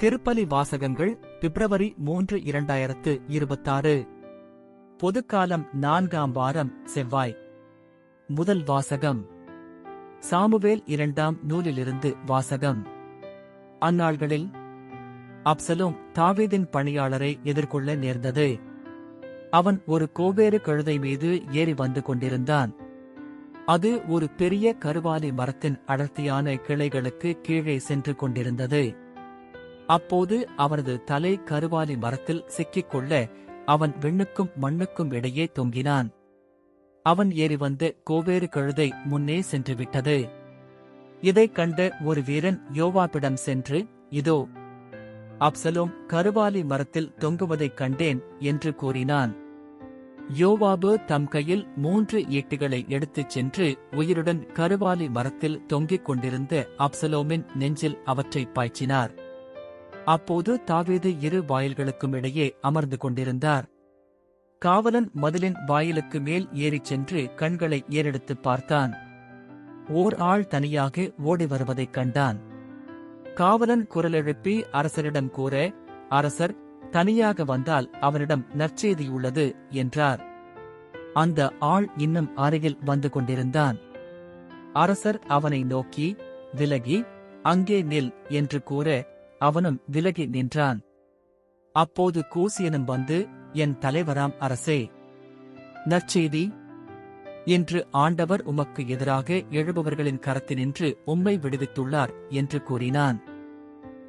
திருப்பலி வாசகங்கள் பிப்ரவரி 3, 2026. பொதுக்காலம் 4ஆம் வாரம் செவ்வாய். முதல் வாசகம் சாமுவேல் 2ஆம் நூலிலிருந்து வாசகம். அந்நாள்களில் அப்சலோம் தாவீதின் பணியாளரை எதிர்கொள்ள நேர்ந்தது. அவன் ஒரு கோவேறு கழுதை மீது ஏறி வந்து கொண்டிருந்தான். அது ஒரு பெரிய கருவாலி மரத்தின் அடர்த்தியான கிளைகளுக்கு கீழே சென்று கொண்டிருந்தது. அப்போது அவனது தலை கருவாலி மரத்தில் சிக்கிக்கொள்ள அவன் விண்ணுக்கும் மண்ணுக்கும் இடையே தொங்கினான். அவன் ஏறி வந்த கோவேறு கழுதை முன்னே சென்று விட்டது. இதைக் கண்ட ஒரு வீரன் யோவாபிடம் சென்று, இதோ அப்சலோம் கருவாலி மரத்தில் தொங்குவதைக் கண்டேன் என்று கூறினான். யோவாபு தம் கையில் 3 ஈட்டிகளை எடுத்துச் சென்று உயிருடன் கருவாலி மரத்தில் தொங்கிக் கொண்டிருந்த அப்சலோமின் நெஞ்சில் அவற்றைப் பாய்ச்சினார். அப்போது தாவீது 2 வாயில்களுக்கும் இடையே அமர்ந்து கொண்டிருந்தார். காவலன் மதிலின் வாயிலுக்கு மேல் ஏறிச் சென்று கண்களை ஏறெடுத்துப் பார்த்தான். ஓர் ஆள் தனியாக ஓடி வருவதைக் கண்டான். காவலன் குரலெழுப்பி அரசரிடம் கூற, அரசர் தனியாக வந்தால் அவனிடம் நற்செய்தியுள்ளது என்றார். அந்த ஆள் இன்னும் அருகில் வந்து கொண்டிருந்தான். அரசர் அவனை நோக்கி, விலகி அங்கே நில் என்று கூற அவனும் விலகி நின்றான். அப்போது கூசியனும் வந்து, என் தலைவராம் அரசே, நற்செய்தி என்று ஆண்டவர் உமக்கு எதிராக எழுபவர்களின் கரத்தினின்று உம்மை விடுவித்துள்ளார் என்று கூறினான்.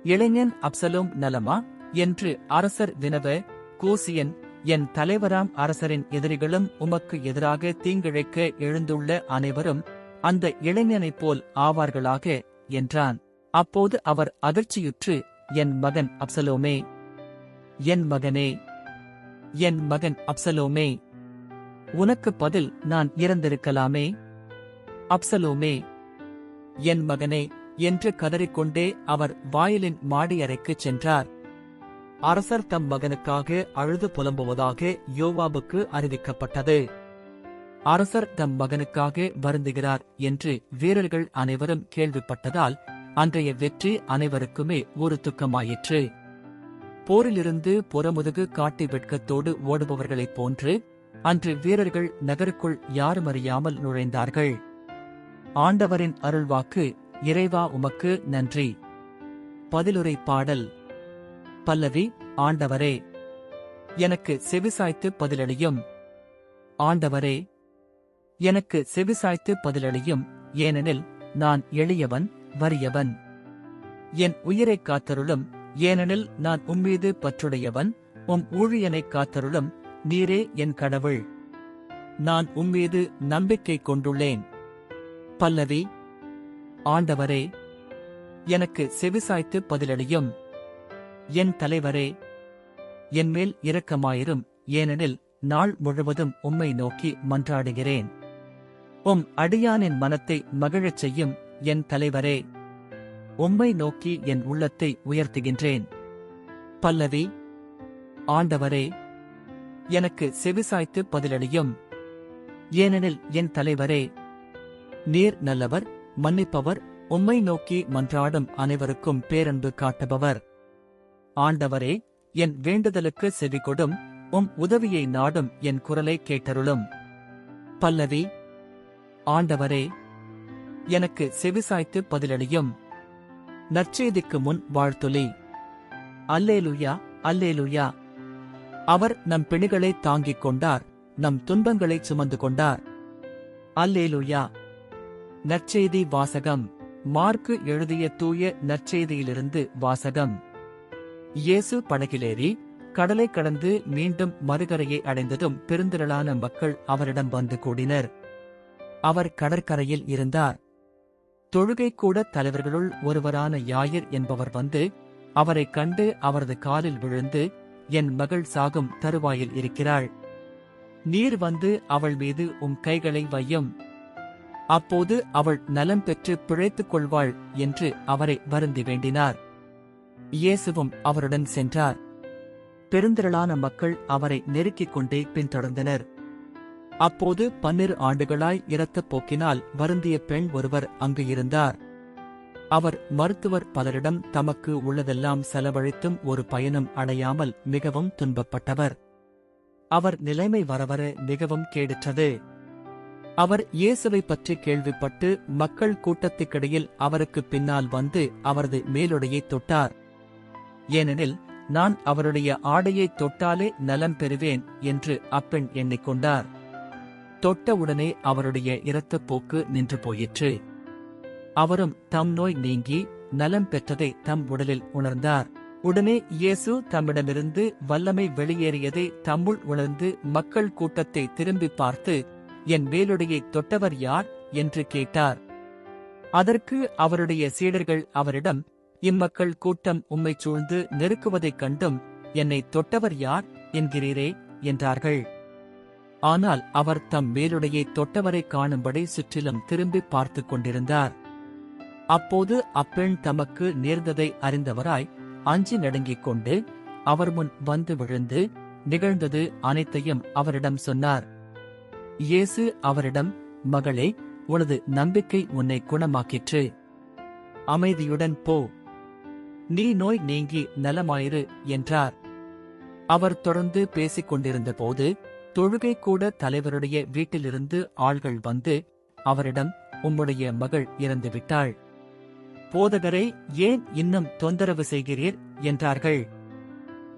இளைஞன் அப்சலோம் நலமா என்று அரசர் வினவ, கூசியன், என் தலைவராம் அரசரின் எதிரிகளும் உமக்கு எதிராக தீங்கிழைக்க எழுந்துள்ள அனைவரும் அந்த இளைஞனைப் போல் ஆவார்களாக என்றான். அப்போது அவர் அதிர்ச்சியுற்று, என் மகன் அப்சலோமே, என் மகனே, என் மகன் அப்சலோமே, உனக்கு பதில் நான் இறந்திருக்கலாமே. அப்சலோமே, என் மகனே என்று கதறிக்கொண்டே அவர் வாயிலின் மாடி அறைக்குச் சென்றார். அரசர் தம் மகனுக்காக அழுது புலம்புவதாக யோவாபுக்கு அறிவிக்கப்பட்டது. அரசர் தம் மகனுக்காக வருந்துகிறார் என்று வீரர்கள் அனைவரும் கேள்விப்பட்டதால் அன்றைய வெற்றி அனைவருக்குமே ஒரு துக்கமாயிற்று. போரிலிருந்து புறமுதுகு காட்டி வெட்கத்தோடு ஓடுபவர்களைப் போன்று அன்று வீரர்கள் நகருக்குள் யாருமறியாமல் நுழைந்தார்கள். ஆண்டவரின் அருள்வாக்கு. இறைவா உமக்கு நன்றி. பதிலுரை பாடல். பல்லவி. ஆண்டவரே, எனக்கு செவிசாய்த்து பதிலளியும். ஆண்டவரே, எனக்கு செவிசாய்த்து பதிலளியும், ஏனெனில் நான் எளியவன், வறியவன். என் உயிரைக் காத்தருளும், ஏனெனில் நான் உம்மீது பற்றுடையவன். உம் ஊழியனைக் காத்தருளும், நீரே என் கடவுள். நான் உம்மீது நம்பிக்கை கொண்டுள்ளேன். பல்லவி. ஆண்டவரே, எனக்கு செவிசாய்த்து பதிலளியும். என் தலைவரே, என்மேல் இரக்கமாயிரும், ஏனெனில் நாள் முழுவதும் உம்மை நோக்கி மன்றாடுகிறேன். உம் அடியானின் மனத்தை மகிழச் செய்யும் என் தலைவரே, உம்மை நோக்கி என் உள்ளத்தை உயர்த்துகின்றேன். பல்லவி. ஆண்டவரே, எனக்கு செவிசாய்த்து பதிலளியும். ஏனெனில் என் தலைவரே, நீர் நல்லவர், மன்னிப்பவர், உம்மை நோக்கி மன்றாடும் அனைவருக்கும் பேரன்பு காட்டுபவர். ஆண்டவரே, என் வேண்டுதலுக்கு செவிகொடும், உம் உதவியை நாடும் என் குரலை கேட்டருளும். பல்லவி. ஆண்டவரே, எனக்கு செவிசாய்த்து பதிலளியும். நற்செய்திக்கு முன் வாழ்த்துலி. அல்லேலுயா, அல்லேலுயா. அவர் நம் பிணிகளை தாங்கிக் கொண்டார், நம் துன்பங்களை சுமந்து கொண்டார். அல்லேலுயா. நற்செய்தி வாசகம். மார்க்கு எழுதிய தூய நற்செய்தியிலிருந்து வாசகம். இயேசு படகிலேறி கடலை கடந்து மீண்டும் மறுகரையை அடைந்ததும் பெருந்திரளான மக்கள் அவரிடம் வந்து கூடினர். அவர் கடற்கரையில் இருந்தார். தொழுகைக்கூட தலைவர்களுள் ஒருவரான யாயிர் என்பவர் வந்து அவரைக் கண்டு அவரது காலில் விழுந்து, என் மகள் சாகும் தருவாயில் இருக்கிறாள். நீர் வந்து அவள் மீது உம் கைகளை வையும். அப்போது அவள் நலம் பெற்று பிழைத்துக் கொள்வாள் என்று அவரை வருந்தி வேண்டினார். இயேசுவும் அவருடன் சென்றார். பெருந்திரளான மக்கள் அவரை நெருக்கிக் கொண்டே பின்தொடர்ந்தனர். அப்போது 12 ஆண்டுகளாய் இரத்தப் போக்கினால் வருந்திய பெண் ஒருவர் அங்கு இருந்தார். அவர் மருத்துவர் பலரிடம் தமக்கு உள்ளதெல்லாம் செலவழித்தும் ஒரு பயனும் அடையாமல் மிகவும் துன்பப்பட்டவர். அவர் நிலைமை வரவர மிகவும் கேடுற்றது. அவர் இயேசுவை பற்றி கேள்விப்பட்டு மக்கள் கூட்டத்துக்கிடையில் அவருக்கு பின்னால் வந்து அவரது மேலுடையை தொட்டார். ஏனெனில் நான் அவருடைய ஆடையை தொட்டாலே நலம் பெறுவேன் என்று அப்பெண் எண்ணிக்கொண்டார். தொட்டவுடனே அவருடைய இரத்தப்போக்கு நின்று போயிற்று. அவரும் தம் நோய் நீங்கி நலம் பெற்றதை தம் உடலில் உணர்ந்தார். உடனே இயேசு தம்மிடமிருந்து வல்லமை வெளியேறியதை தம்முள் உணர்ந்து மக்கள் கூட்டத்தை திரும்பி பார்த்து, என் மேலுடையை தொட்டவர் யார் என்று கேட்டார். அதற்கு அவருடைய சீடர்கள் அவரிடம், இம்மக்கள் கூட்டம் உம்மைச் சூழ்ந்து நெருக்குவதைக் கண்டும் என்னை தொட்டவர் யார் என்கிறீரே என்றார்கள். ஆனால் அவர் தம் மேலுடையை தொட்டவரை காணும்படி சுற்றிலும் திரும்பி பார்த்துக் கொண்டிருந்தார். அப்போது அப்பெண் தமக்கு நேர்ந்ததை அறிந்தவராய் அஞ்சி நடுங்கிக் கொண்டு அவர் முன் வந்து விழுந்து நிகழ்ந்தது அனைத்தையும் அவரிடம் சொன்னார். இயேசு அவரிடம், மகளே, உனது நம்பிக்கை உன்னை குணமாக்கிற்று. அமைதியுடன் போ. நீ நோய் நீங்கி நலமாயிரு என்றார். அவர் தொடர்ந்து பேசிக் கொண்டிருந்த போது தொழுகை கூட தலைவருடைய வீட்டிலிருந்து ஆள்கள் வந்து அவரிடம், உம்முடைய மகள் இறந்துவிட்டாள். போதகரை ஏன் இன்னும் தொந்தரவு செய்கிறீர் என்றார்கள்.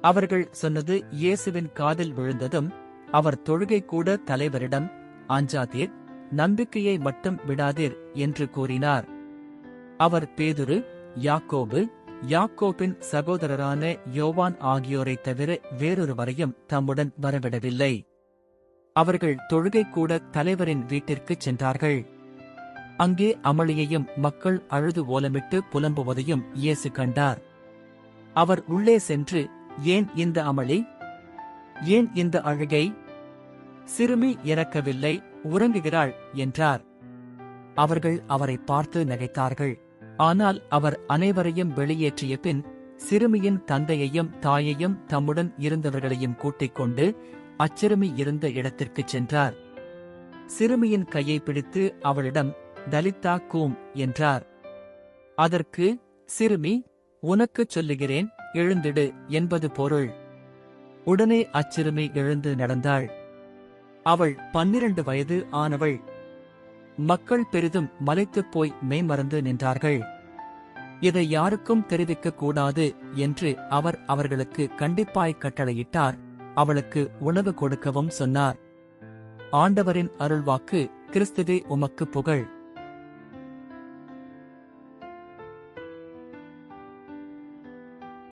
அவர்கள் சொன்னது இயேசுவின் காதில் விழுந்ததும் அவர் தொழுகை கூட தலைவரிடம், அஞ்சாதீர், நம்பிக்கையை மட்டும் விடாதீர் என்று கூறினார். அவர் பேதுரு, யாக்கோபு, யாக்கோபின் சகோதரரான யோவான் ஆகியோரைத் தவிர வேறொருவரையும் தம்முடன் வரவிடவில்லை. அவர்கள் தொழுகை கூட தலைவரின் வீட்டிற்குச் சென்றார்கள். அங்கே அமளியையும் மக்கள் அழுது ஓலமிட்டு புலம்புவதையும் இயேசு கண்டார். அவர் உள்ளே சென்று, ஏன் இந்த அமளி, ஏன் இந்த அழுகை? சிறுமி இறக்கவில்லை, உறங்குகிறாள் என்றார். அவர்கள் அவரை பார்த்து நகைத்தார்கள். ஆனால் அவர் அனைவரையும் வெளியேற்றிய பின் சிறுமியின் தந்தையையும் தாயையும் தம்முடன் இருந்தவர்களையும் கூட்டிக் கொண்டு அச்சிறுமி இருந்த இடத்திற்குச் சென்றார். சிறுமியின் கையை பிடித்து அவளிடம், தலித்தா கூம் என்றார். அதற்கு, சிறுமி, உனக்குச் சொல்லுகிறேன், எழுந்திடு என்பது பொருள். உடனே அச்சிறுமி எழுந்து நடந்தாள். அவள் 12 வயது ஆனவள். மக்கள் பெரிதும் மலைத்துப் போய் மெய்மறந்து நின்றார்கள். இதை யாருக்கும் தெரிவிக்கக் கூடாது என்று அவர் அவர்களுக்கு கண்டிப்பாய் கட்டளையிட்டார். அவளுக்கு உணவு கொடுக்கவும் சொன்னார். ஆண்டவரின் அருள்வாக்கு. கிறிஸ்துவே உமக்கு புகழ்.